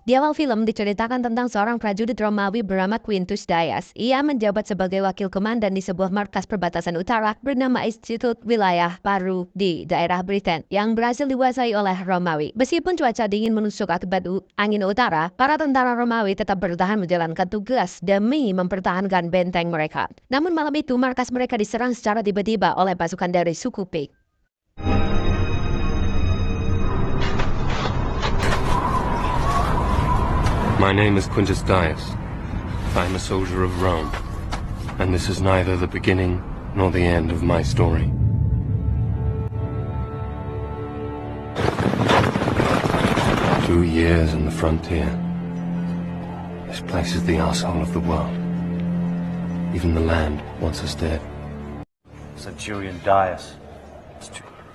Di awal film diceritakan tentang seorang prajurit Romawi bernama Quintus Dias. Ia menjabat sebagai wakil komandan di sebuah markas perbatasan utara bernama Institut Wilayah Paru di daerah Britain yang berhasil dikuasai oleh Romawi. Meskipun cuaca dingin menusuk akibat angin utara, para tentara Romawi tetap bertahan menjalankan tugas demi mempertahankan benteng mereka. Namun malam itu markas mereka diserang secara tiba-tiba oleh pasukan dari suku Pik. My name is Quintus Dias. I am a soldier of Rome, and this is neither the beginning nor the end of my story. Two years in the frontier. This place is the arsehole of the world. Even the land wants us dead. Centurion Dias.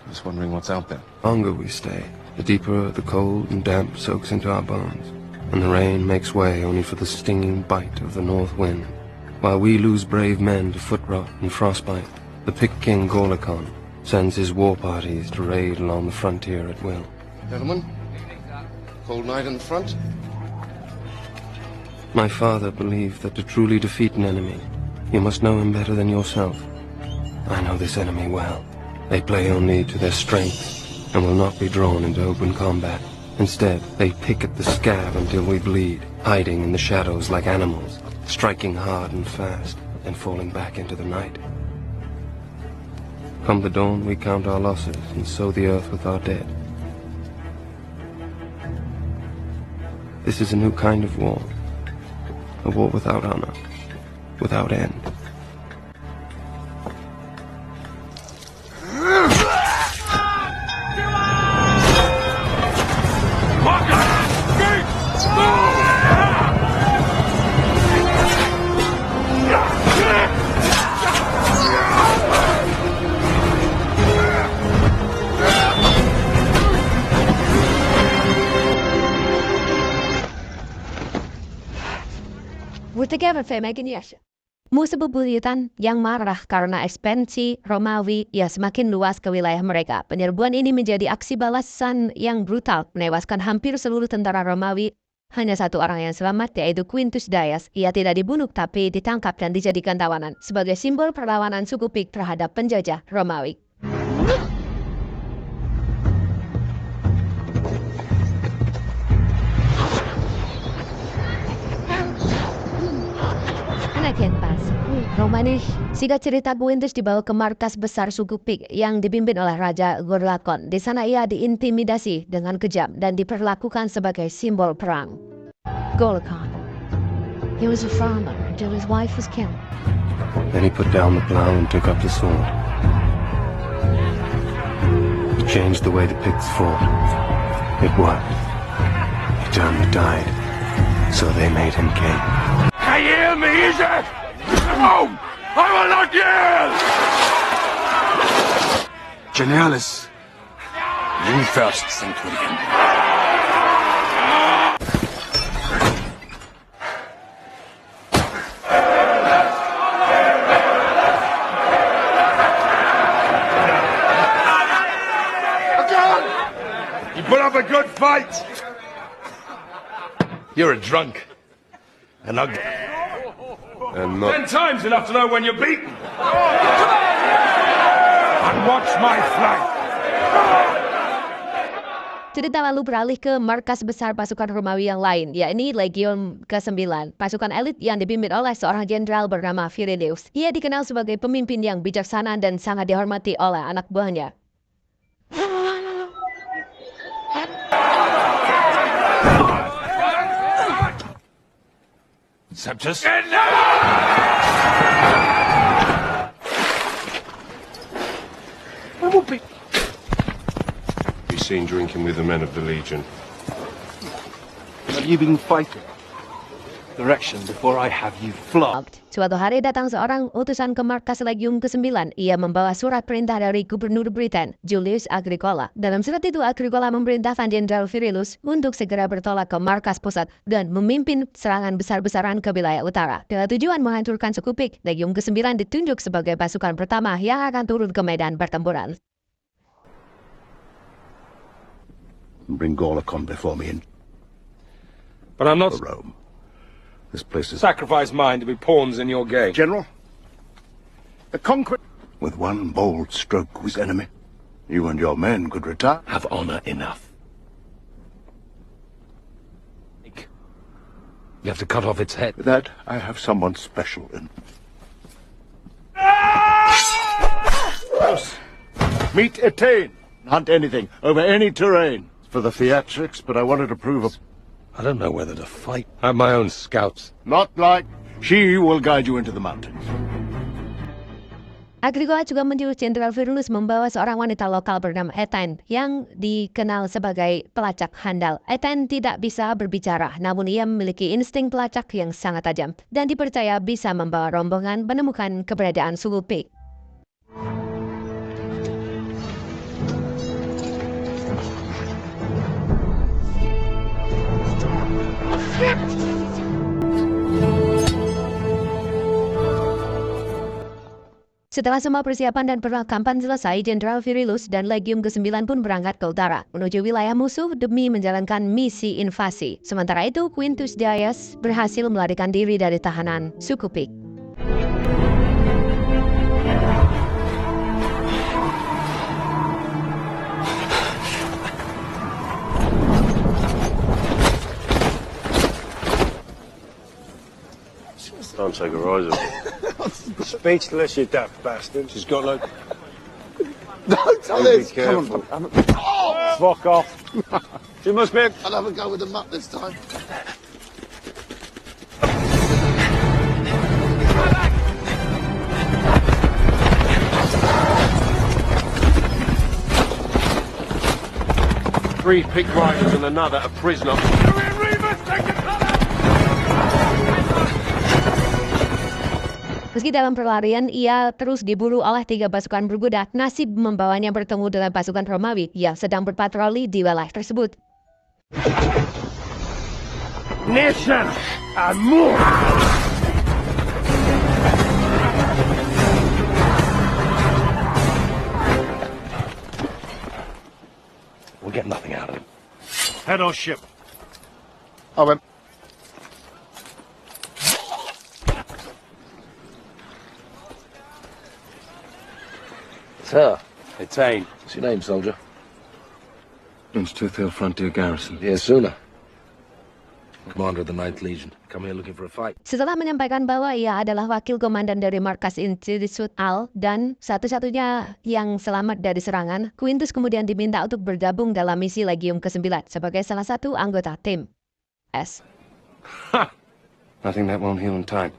Just wondering what's out there. The longer we stay, the deeper the cold and damp soaks into our bones. And the rain makes way only for the stinging bite of the north wind. While we lose brave men to foot rot and frostbite, the Pict King Gorlakon sends his war parties to raid along the frontier at will. Gentlemen, cold night in the front? My father believed that to truly defeat an enemy, you must know him better than yourself. I know this enemy well. They play only to their strength and will not be drawn into open combat. Instead, they pick at the scab until we bleed, hiding in the shadows like animals, striking hard and fast, and falling back into the night. Come the dawn, we count our losses and sow the earth with our dead. This is a new kind of war. A war without honor, without end. Together filmmaking yes. Musuh bebuyutan yang marah karena ekspansi Romawi yang semakin luas ke wilayah mereka. Penyerbuan ini menjadi aksi balasan yang brutal, menewaskan hampir seluruh tentara Romawi. Hanya satu orang yang selamat, yaitu Quintus Dias. Ia tidak dibunuh tapi ditangkap dan dijadikan tawanan sebagai simbol perlawanan suku Pik terhadap penjajah Romawi. Romanis, singkat cerita Quintus dibawa ke markas besar suku Pik yang dipimpin oleh Raja Gorlakon. Di sana ia diintimidasi dengan kejam dan diperlakukan sebagai simbol perang. Gorlakon. He was a farmer until his wife was killed. Then he put down the plow and took up the sword. He changed the way the Picts fought. It worked. He turned the tide. So they made him king. Can you hear me, is it? No! I will not yield! Genialis, you first, Centurion. You put up a good fight! You're a drunk. And ugly. And not 10 times enough to know when you're beaten. And watch my flank. Cerita lalu beralih ke markas besar pasukan Romawi yang lain, yakni Legion ke-9, pasukan elit yang dipimpin oleh seorang jenderal bernama Virilius. Ia dikenal sebagai pemimpin yang bijaksana dan sangat dihormati oleh anak buahnya. Septus? be seen drinking with the men of the Legion. Have you been fighting? Direction before I have you flogged. Suatu hari datang seorang utusan ke markas Legium ke-9. Ia membawa surat perintah dari Gubernur Britain, Julius Agricola. Dalam surat itu, Agricola memerintahkan Jenderal Virilius untuk segera bertolak ke markas pusat dan memimpin serangan besar-besaran ke wilayah utara. Dengan tujuan menghancurkan suku Pik, Legium ke-9 ditunjuk sebagai pasukan pertama yang akan turun ke medan pertempuran. Bring Gorlakon before me and But I'm not... Rome. This place is... Sacrifice mine to be pawns in your game. General, the conquest... With one bold stroke was enemy. You and your men could retire. Have honor enough. You have to cut off its head. With that, I have someone special in... House. Meet Etain. Hunt anything, over any terrain. For the theatrics, but I wanted to prove a... I don't know whether to fight. I have my own scouts. Not like... She will guide you into the mountains. Agricola juga menyuruh Jenderal Virulus membawa seorang wanita lokal bernama Etain yang dikenal sebagai pelacak handal. Etain tidak bisa berbicara, namun ia memiliki insting pelacak yang sangat tajam dan dipercaya bisa membawa rombongan menemukan keberadaan suku Pik. Setelah semua persiapan dan perlengkapan selesai, Jenderal Virulus dan Legium ke-9 pun berangkat ke utara, menuju wilayah musuh demi menjalankan misi invasi. Sementara itu, Quintus Dias berhasil melarikan diri dari tahanan suku Pik. Don't take her eyes off. Speechless, you daft bastard. She's got like... Don't tell this! Come on. Oh! Fuck off. She must be... I'll have a go with the mutt this time. Three pick riders and another a prisoner. Meski dalam perlarian, ia terus diburu oleh 3 pasukan berkuda. Nasib membawanya bertemu dengan pasukan Romawi yang sedang berpatroli di wilayah tersebut. Nation and more. We'll get nothing out of him. Head or ship. I went... It's her. Etain. What's your name, soldier? Prince Toothhill Frontier Garrison. Yes, sooner. Commander of the 9th Legion. Come here looking for a fight. Setelah menyampaikan bahwa ia adalah wakil komandan dari markas Institut Al dan satu-satunya yang selamat dari serangan, Quintus kemudian diminta untuk bergabung dalam misi Legium ke-9 sebagai salah satu anggota tim S. I think that won't heal in time.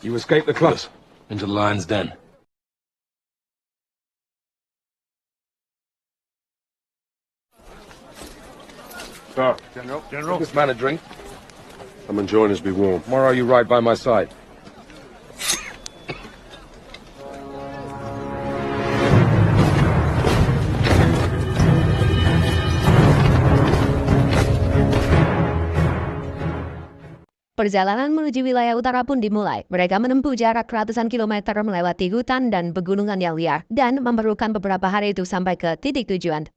You escaped the club. Into the lion's den. Sir, General. give this man a drink. Come and join us, be warm. Tomorrow you ride by my side. Perjalanan menuju wilayah utara pun dimulai. Mereka menempuh jarak ratusan kilometer melewati hutan dan pegunungan yang liar dan memerlukan beberapa hari itu sampai ke titik tujuan.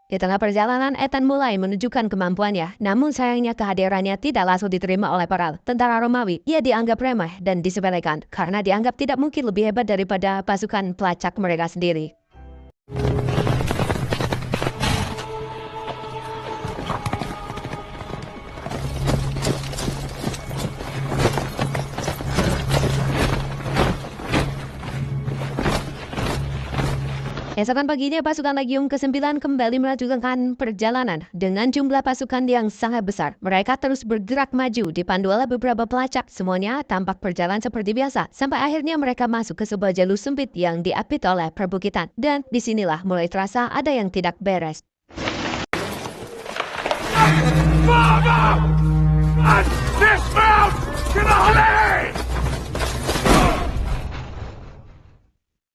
Di tengah perjalanan, Etain mulai menunjukkan kemampuannya, namun sayangnya kehadirannya tidak langsung diterima oleh para tentara Romawi. Ia dianggap remeh dan disepelekan karena dianggap tidak mungkin lebih hebat daripada pasukan pelacak mereka sendiri. Esokan paginya, pasukan Legium ke-9 kembali melanjutkan perjalanan dengan jumlah pasukan yang sangat besar. Mereka terus bergerak maju, dipandu oleh beberapa pelacak. Semuanya tampak berjalan seperti biasa, sampai akhirnya mereka masuk ke sebuah jalur sempit yang diapit oleh perbukitan. Dan disinilah mulai terasa ada yang tidak beres.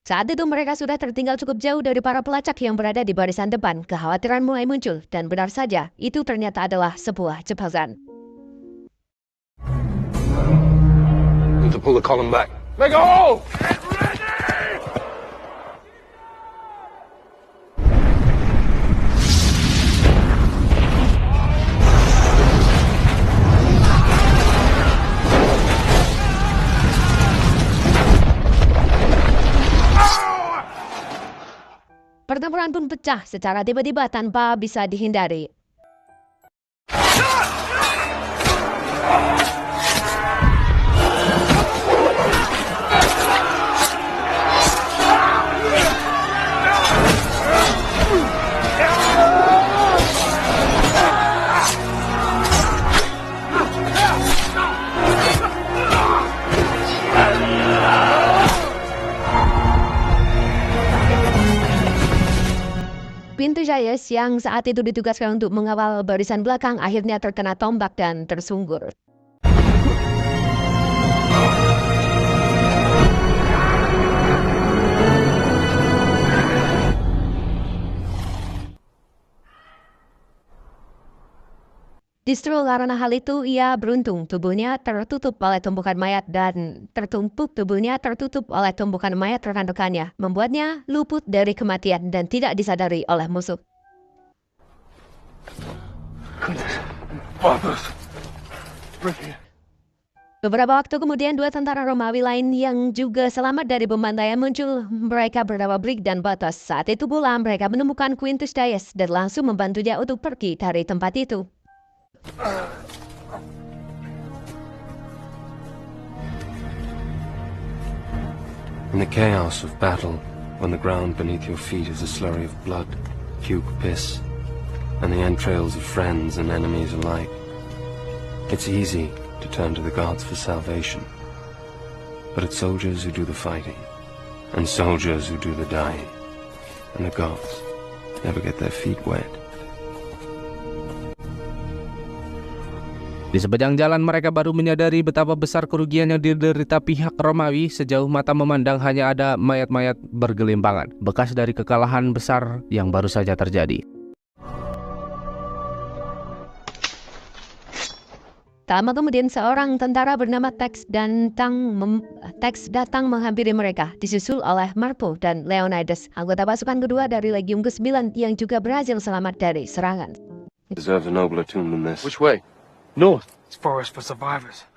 Saat itu mereka sudah tertinggal cukup jauh dari para pelacak yang berada di barisan depan. Kekhawatiran mulai muncul, dan benar saja, itu ternyata adalah sebuah jebakan. Need to pull the column back. Let go! Get ready! Pertempuran pun pecah secara tiba-tiba tanpa bisa dihindari. Quintus Dayas yang saat itu ditugaskan untuk mengawal barisan belakang akhirnya terkena tombak dan tersungkur. Justru karena hal itu ia beruntung tubuhnya tertutup oleh tumpukan mayat dan rekan-rekannya, membuatnya luput dari kematian dan tidak disadari oleh musuh. Beberapa waktu kemudian dua tentara Romawi lain yang juga selamat dari pembantaian muncul. Mereka bernama Brick dan Batas. Saat itu pula mereka menemukan Quintus Dayas dan langsung membantunya untuk pergi dari tempat itu. In the chaos of battle, when the ground beneath your feet is a slurry of blood, puke, piss, and the entrails of friends and enemies alike, it's easy to turn to the gods for salvation. But it's soldiers who do the fighting, and soldiers who do the dying, and the gods never get their feet wet. Di sepanjang jalan mereka baru menyadari betapa besar kerugian yang diderita pihak Romawi. Sejauh mata memandang hanya ada mayat-mayat bergelimpangan, bekas dari kekalahan besar yang baru saja terjadi. Tak lama kemudian seorang tentara bernama Tex datang menghampiri mereka, disusul oleh Marpo dan Leonidas, anggota pasukan kedua dari Legium ke-9 yang juga berhasil selamat dari serangan. Deserves a nobler tomb than this. Which way? North. It's forest for survivors.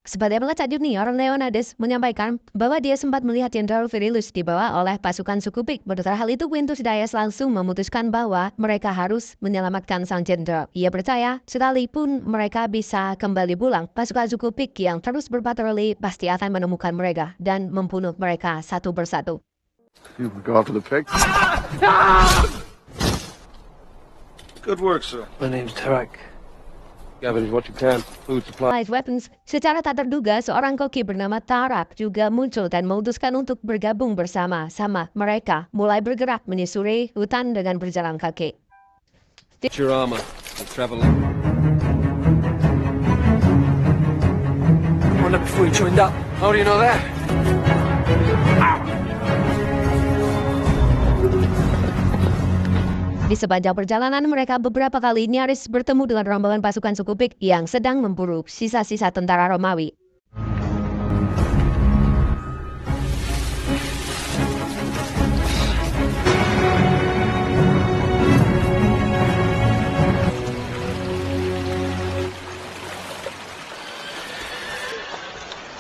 Sebagai pelacak junior, Leonidas menyampaikan bahwa dia sempat melihat Jenderal Virilius dibawa oleh pasukan suku Pik. Mendengar hal itu, Quintus Dayas langsung memutuskan bahwa mereka harus menyelamatkan sang jenderal. Ia percaya, sekalipun mereka bisa kembali pulang, pasukan suku Pik yang terus berpatroli pasti akan menemukan mereka dan membunuh mereka satu persatu. You regard for the pig? Good work, sir. My name's Tarak. Gather what you can. Food supply. Light weapons. Secara tak terduga, seorang koki bernama Tarak juga muncul dan memutuskan untuk bergabung bersama-sama. Mereka mulai bergerak menyusuri hutan dengan berjalan kaki. Get your armor. We'll travel. Run up before you joined up. How do you know that? Di sepanjang perjalanan mereka beberapa kali nyaris bertemu dengan rombongan pasukan suku Pik yang sedang memburu sisa-sisa tentara Romawi.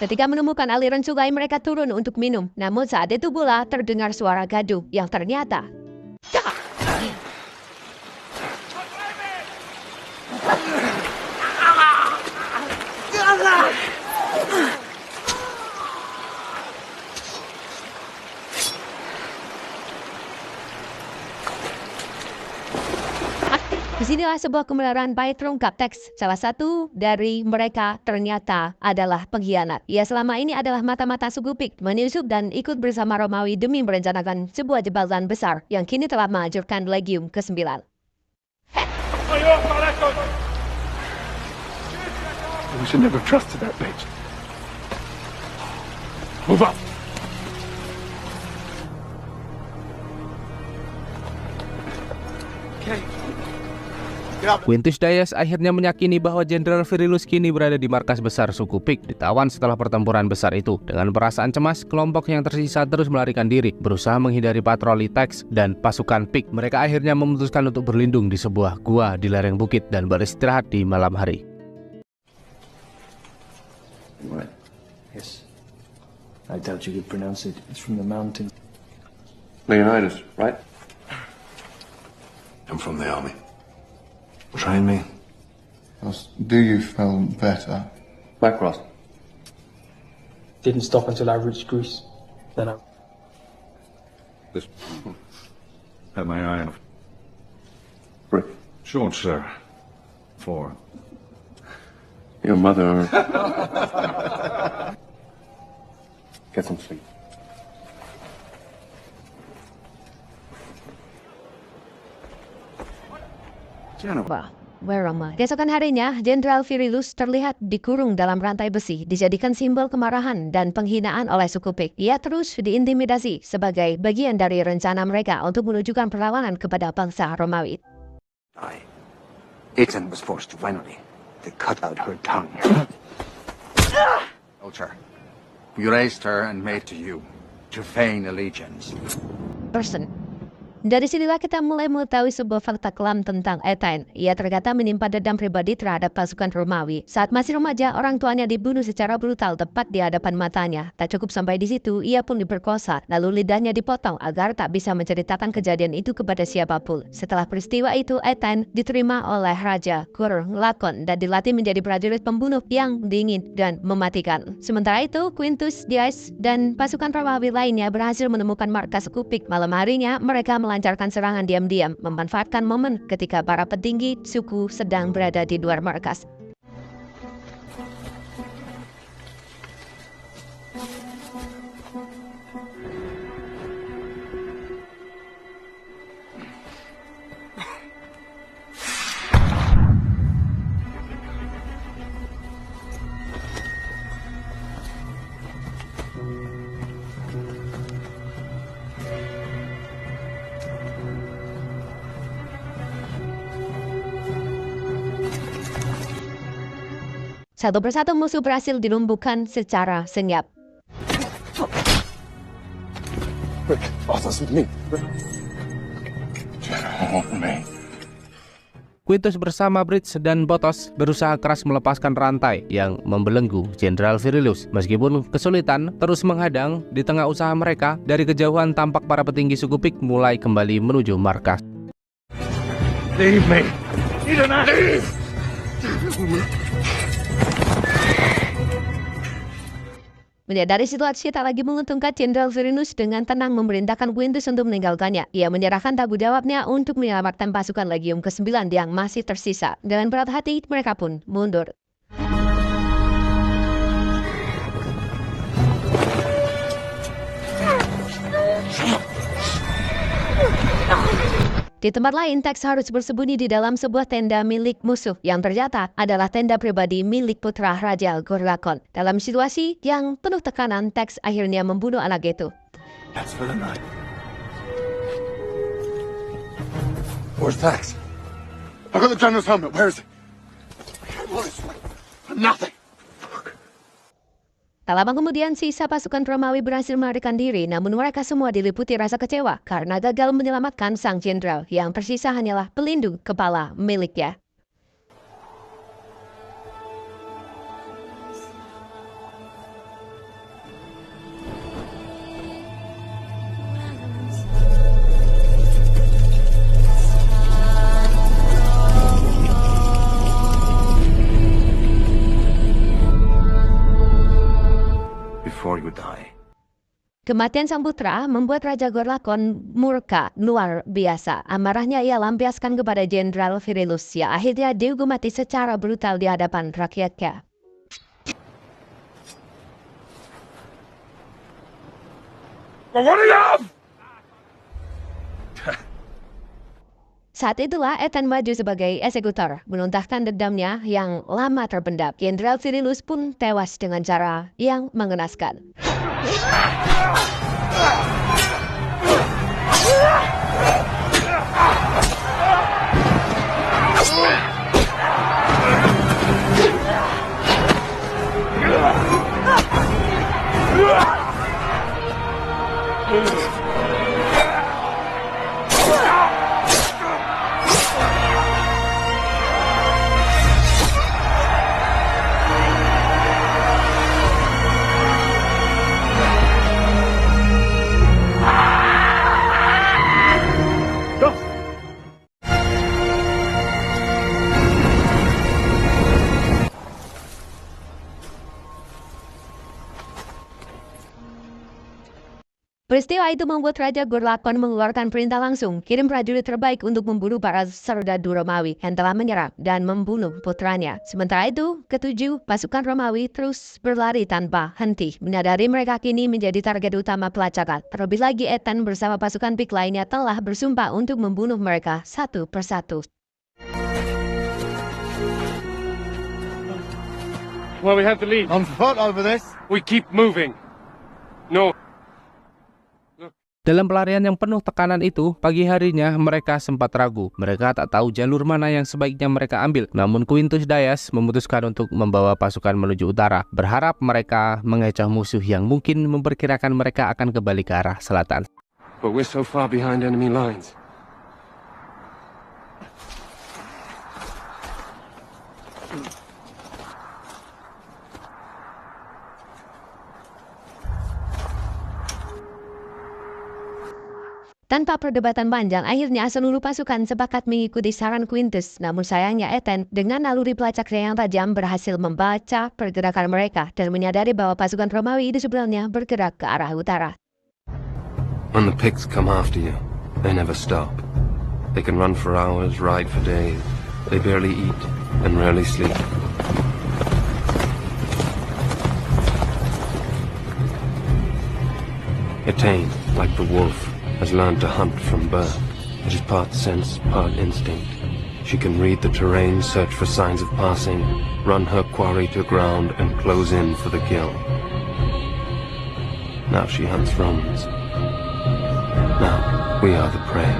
Ketika menemukan aliran sungai, mereka turun untuk minum. Namun saat itu pula terdengar suara gaduh yang ternyata disinilah sebuah kebenaran baik terungkap. Teks, salah satu dari mereka ternyata adalah pengkhianat. Ia selama ini adalah mata-mata suku Pik, menyusup dan ikut bersama Romawi demi merencanakan sebuah jebakan besar yang kini telah menghancurkan Legium ke-9. We should never have trusted that bitch. Move up. Okay. Quintus Dayas akhirnya meyakini bahwa Jenderal Virilius kini berada di markas besar suku Pik, ditawan setelah pertempuran besar itu. Dengan perasaan cemas, kelompok yang tersisa terus melarikan diri, berusaha menghindari patroli Tex dan pasukan Pik. Mereka akhirnya memutuskan untuk berlindung di sebuah gua di lereng bukit dan beristirahat di malam hari. Right. Yes. I doubt you could pronounce it. It's from the mountain. Leonidas, right? I'm from the army. Train me. Do you feel better? Macross. Didn't stop until I reached Greece. Then I... This... Have my eye on. Brick. Short, sir. 4. Your mother... Get some sleep. Wah, where am I? Keesokan harinya, Jenderal Virilius terlihat dikurung dalam rantai besi, dijadikan simbol kemarahan dan penghinaan oleh suku Pik. Ia terus diintimidasi sebagai bagian dari rencana mereka untuk menunjukkan perlawanan kepada bangsa Romawi. Aten was forced finally to cut out her tongue. Culture. We raised her and made to you, to feign allegiance. Person. Dari sinilah kita mulai mengetahui sebuah fakta kelam tentang Aten. Ia ternyata menyimpan dendam pribadi terhadap pasukan Romawi. Saat masih remaja, orang tuanya dibunuh secara brutal tepat di hadapan matanya. Tak cukup sampai di situ, ia pun diperkosa, lalu lidahnya dipotong agar tak bisa menceritakan kejadian itu kepada siapapun. Setelah peristiwa itu, Aten diterima oleh Raja Gorlakon dan dilatih menjadi prajurit pembunuh yang dingin dan mematikan. Sementara itu, Quintus Dias dan pasukan Romawi lainnya berhasil menemukan markas Kupik. Malam harinya, mereka melancarkan serangan diam-diam, memanfaatkan momen ketika para petinggi suku sedang berada di luar markas. Satu persatu musuh berhasil dilumpuhkan secara senyap. Quintus bersama Brits dan Botos berusaha keras melepaskan rantai yang membelenggu Jenderal Virilius. Meskipun kesulitan terus menghadang, di tengah usaha mereka, dari kejauhan tampak para petinggi suku Pik mulai kembali menuju markas. Leave me! Leave! Menyadari situasi tak lagi menguntungkan, Jenderal Virilius dengan tenang memerintahkan Quintus untuk meninggalkannya. Ia menyerahkan tanggung jawabnya untuk menyelamatkan pasukan Legium ke-9 yang masih tersisa. Dengan berat hati, mereka pun mundur. Di tempat lain, Tex harus bersembunyi di dalam sebuah tenda milik musuh yang ternyata adalah tenda pribadi milik putra Raja Gorlakon. Dalam situasi yang penuh tekanan, Tex akhirnya membunuh anak itu. That's for the night. Where's Tex? I got the general's helmet. Where is it? What is it? Nothing. Tak lama kemudian, sisa pasukan Romawi berhasil melarikan diri, namun mereka semua diliputi rasa kecewa karena gagal menyelamatkan sang jenderal. Yang tersisa hanyalah pelindung kepala miliknya. Before you die. Kematian sang putra membuat Raja Gorlakon murka luar biasa. Amarahnya ia lampiaskan kepada Jenderal Virilius yang akhirnya dihukum mati secara brutal di hadapan rakyatnya. Saat itulah Aten maju sebagai eksekutor, menuntahkan dendamnya yang lama terpendam. Jenderal Virilius pun tewas dengan cara yang mengenaskan. Peristiwa itu membuat Raja Ghorlakon mengeluarkan perintah langsung kirim prajurit terbaik untuk membunuh para serdadu Romawi yang telah menyerang dan membunuh putranya. Sementara itu, ketujuh pasukan Romawi terus berlari tanpa henti. Menyadari mereka kini menjadi target utama pelacakan. Terlebih lagi Ethan bersama pasukan Pik lainnya telah bersumpah untuk membunuh mereka satu persatu. Well, we have to leave. On foot over this. We keep moving. No. Dalam pelarian yang penuh tekanan itu, pagi harinya mereka sempat ragu. Mereka tak tahu jalur mana yang sebaiknya mereka ambil. Namun Quintus Dias memutuskan untuk membawa pasukan menuju utara, berharap mereka mengecoh musuh yang mungkin memperkirakan mereka akan kembali ke arah selatan. But we're so far behind enemy lines. Tanpa perdebatan panjang, akhirnya seluruh pasukan sepakat mengikuti saran Quintus. Namun sayangnya Ethan dengan naluri pelacaknya yang tajam berhasil membaca pergerakan mereka dan menyadari bahwa pasukan Romawi di sebelahnya bergerak ke arah utara. When the Picts come after you, they never stop. They can run for hours, ride for days. They barely eat and rarely sleep. Etain, like the wolf, has learned to hunt from birth. It is part sense, part instinct. She can read the terrain, search for signs of passing, run her quarry to ground, and close in for the kill. Now she hunts Romans. Now we are the prey.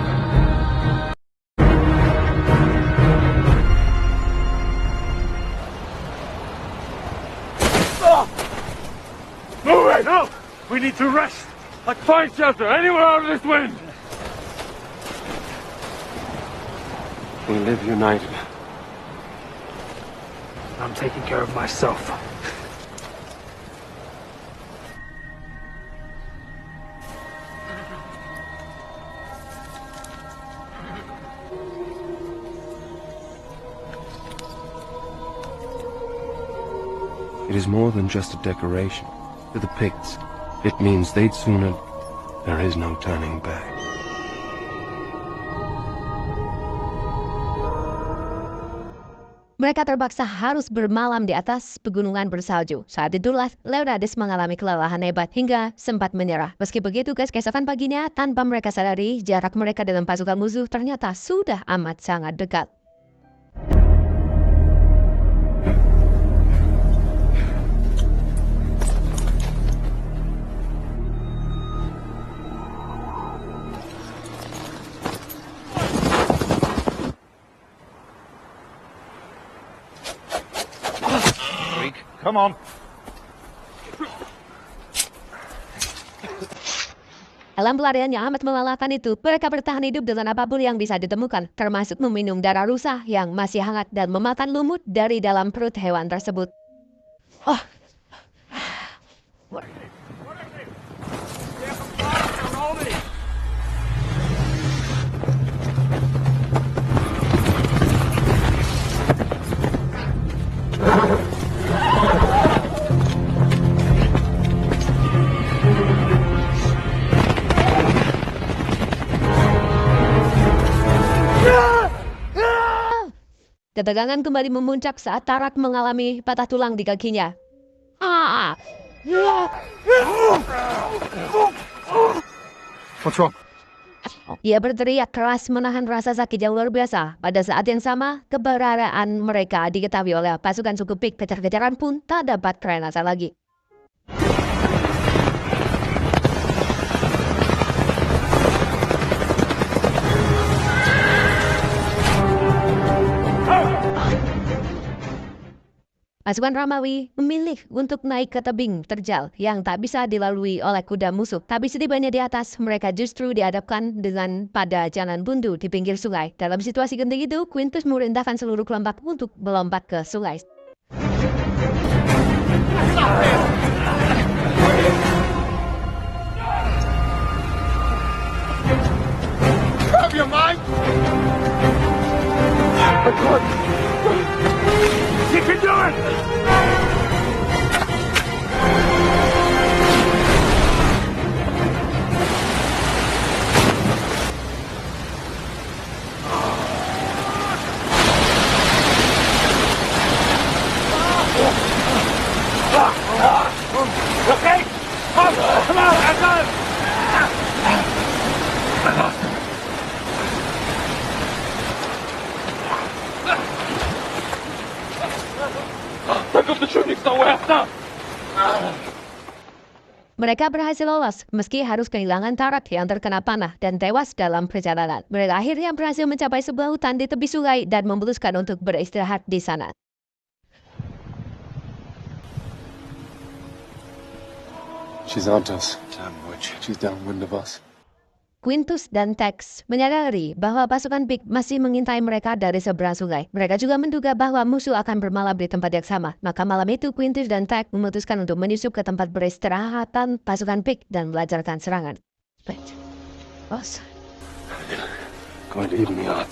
Move it! No! We need to rest! Like find shelter anywhere out of this wind! We live united. I'm taking care of myself. It is more than just a decoration. To the Picts, it means they'd sooner... There is no turning back. Mereka terpaksa harus bermalam di atas pegunungan bersalju. Saat itulah Leonidas mengalami kelelahan hebat hingga sempat menyerah. Meski begitu, keesokan paginya, tanpa mereka sadari, jarak mereka dengan pasukan musuh ternyata sudah amat sangat dekat. Come on. Dalam pelarian yang amat melelahkan itu, mereka bertahan hidup dengan apapun yang bisa ditemukan, termasuk meminum darah rusa yang masih hangat dan memakan lumut dari dalam perut hewan tersebut. Ketegangan kembali memuncak saat Tarak mengalami patah tulang di kakinya. What's wrong? Ia berteriak keras menahan rasa sakit yang luar biasa. Pada saat yang sama, keberadaan mereka diketahui oleh pasukan suku Pik. Kejar-kejaran pun tak dapat terasa lagi. Pasukan Romawi memilih untuk naik ke tebing terjal yang tak bisa dilalui oleh kuda musuh. Tapi setibanya di atas, mereka justru dihadapkan dengan pada jalan buntu di pinggir sungai. Dalam situasi genting itu, Quintus merintahkan seluruh kelompok untuk melompat ke sungai. Grab your mind! You can do it! Okay? Come on, Hassan! Take up the tunics, no way after! Mereka berhasil lolos meski harus kehilangan Tarak yang terkena panah dan tewas dalam perjalanan. Mereka akhirnya berhasil mencapai sebuah hutan di tepi sungai dan memutuskan untuk beristirahat di sana. She's onto us. Damn witch. She's downwind of us. Quintus dan Tex menyadari bahwa pasukan Pik masih mengintai mereka dari seberang sungai. Mereka juga menduga bahwa musuh akan bermalam di tempat yang sama. Maka malam itu Quintus dan Tex memutuskan untuk menyusup ke tempat beristirahatan pasukan Pik dan melancarkan serangan. Bos. Going to even me out.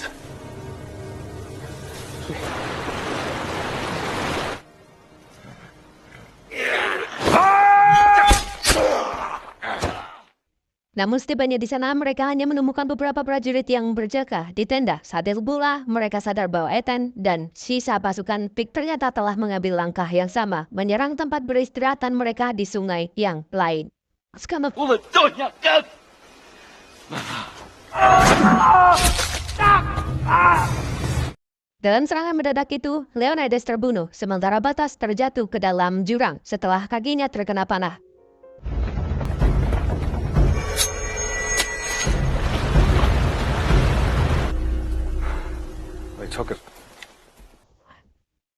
Namun setibanya di sana, mereka hanya menemukan beberapa prajurit yang berjaga di tenda. Saat itu pula, mereka sadar bahwa Ethan dan sisa pasukan Pik ternyata telah mengambil langkah yang sama, menyerang tempat beristirahatan mereka di sungai yang lain. Dalam serangan mendadak itu, Leonidas terbunuh, sementara Batas terjatuh ke dalam jurang setelah kakinya terkena panah.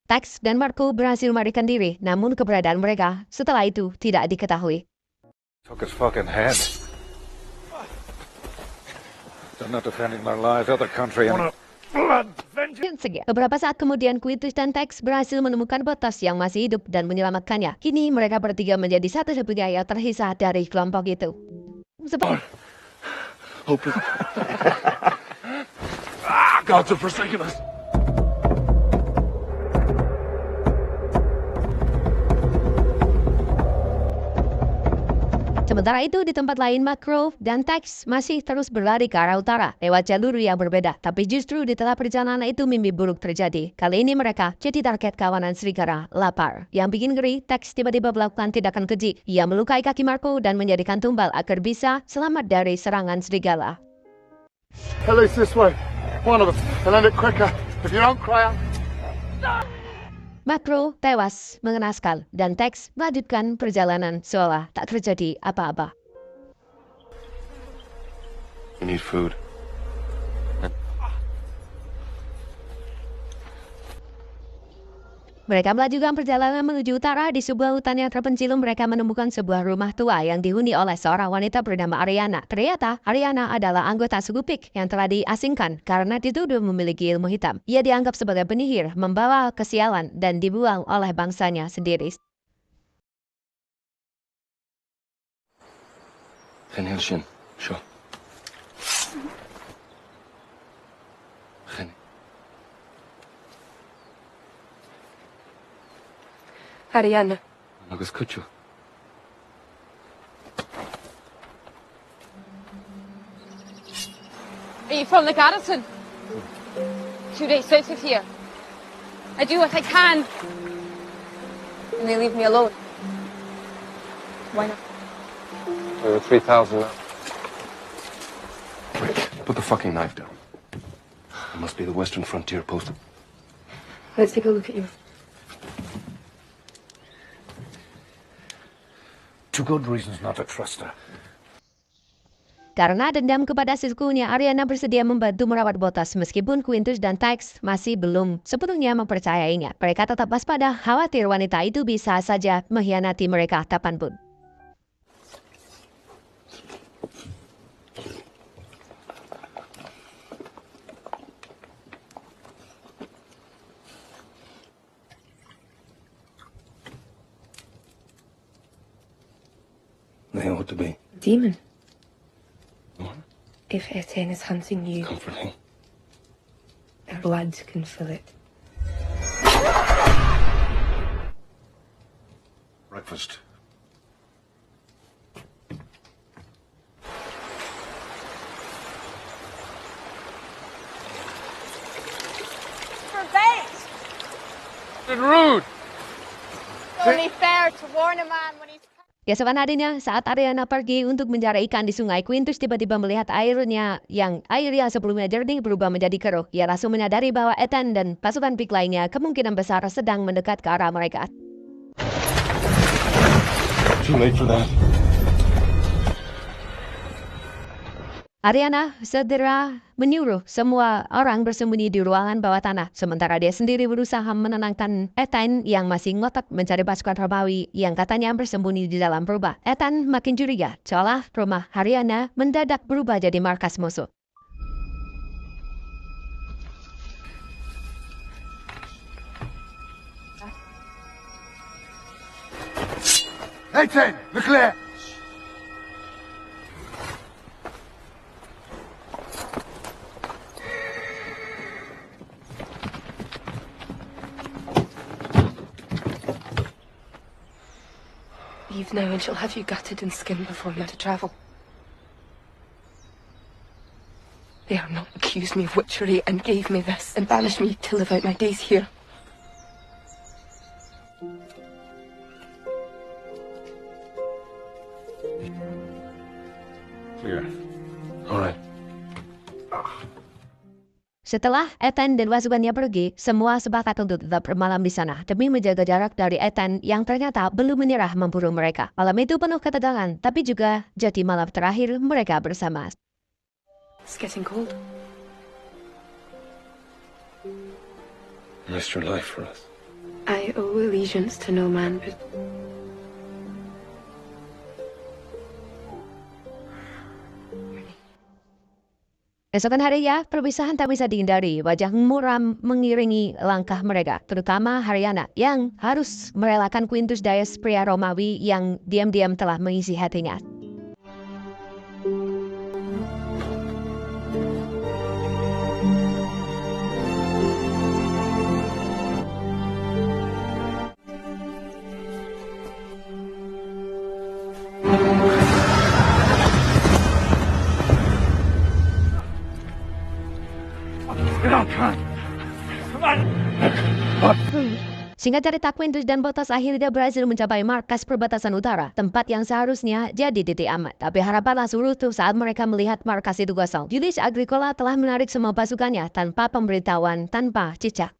Tex dan Marco berhasil melarikan diri, namun keberadaan mereka setelah itu tidak diketahui. Took his fucking head. They're not defending their lives, other country. Beberapa saat kemudian, Quintus dan Tex berhasil menemukan Batas yang masih hidup dan menyelamatkannya. Kini mereka bertiga menjadi satu-satunya yang terhisah dari kelompok itu. Gods have forsaken us. Sementara itu, di tempat lain, Macro dan Tex masih terus berlari ke arah utara lewat jalur yang berbeda. Tapi justru di tengah perjalanan itu mimpi buruk terjadi. Kali ini mereka jadi target kawanan serigala lapar. Yang bikin ngeri, Tex tiba-tiba melakukan tindakan keji. Ia melukai kaki Marco dan menjadikan tumbal agar bisa selamat dari serangan serigala. At least this way. One of them. And end it quicker. If you don't cry out. Macro tewas mengenaskan dan Tex melanjutkan perjalanan seolah tak terjadi apa-apa. We need food. Mereka melanjutkan perjalanan menuju utara. Di sebuah hutan yang terpencil, mereka menemukan sebuah rumah tua yang dihuni oleh seorang wanita bernama Ariana. Ternyata Ariana adalah anggota suku Pik yang telah diasingkan karena dituduh memiliki ilmu hitam. Ia dianggap sebagai penyihir, membawa kesialan dan dibuang oleh bangsanya sendiri. Ariana. Are you from the garrison? 2 days south of here. I do what I can. And they leave me alone. Why not? There were 3,000 now. Rick, put the fucking knife down. It must be the Western Frontier Post. Let's take a look at you. Two good reasons not to trust her. Karena dendam kepada sukunya, Ariana bersedia membantu merawat Batas meskipun Quintus dan Tex masih belum sepenuhnya mempercayainya. Mereka tetap waspada, khawatir wanita itu bisa saja mengkhianati mereka kapanpun. They ought to be. Demon. What? If Etienne is hunting you, Comforting. their blood can fill it. Breakfast. For bait! It's rude! It's only fair to warn a man when he's... Keesokan harinya, saat Ariana pergi untuk mencari ikan di sungai, Quintus tiba-tiba melihat airnya yang sebelumnya jernih berubah menjadi keruh. Ia langsung menyadari bahwa Ethan dan pasukan Pik lainnya kemungkinan besar sedang mendekat ke arah mereka. Too late for that. Ariana segera menyuruh semua orang bersembunyi di ruangan bawah tanah, sementara dia sendiri berusaha menenangkan Ethan yang masih ngotot mencari pasukan Romawi yang katanya bersembunyi di dalam purba. Ethan makin curiga, seolah rumah Ariana mendadak berubah jadi markas musuh. Ethan, Leclerc! Leave now and she'll have you gutted and skinned before you're to travel. They are not accused me of witchery and gave me this and banished me to live out my days here. Clear. All right. Setelah Ethan dan pasukannya pergi, semua sepakat untuk tetap bermalam di sana demi menjaga jarak dari Ethan yang ternyata belum menyerah memburu mereka. Malam itu penuh ketegangan, tapi juga jadi malam terakhir mereka bersama. It's getting cold. Risked your life for us. I owe allegiance to no man, but Esokan harinya, perpisahan tak bisa dihindari. Wajah muram mengiringi langkah mereka, terutama Ariana yang harus merelakan Quintus Dias, pria Romawi yang diam-diam telah mengisi hatinya. Singkat cerita, Quintus dan Bottas akhirnya berhasil mencapai markas perbatasan utara, tempat yang seharusnya jadi titik aman. Tapi harapan langsung runtuh saat mereka melihat markas itu kosong. Julius Agricola telah menarik semua pasukannya tanpa pemberitahuan, tanpa cicak.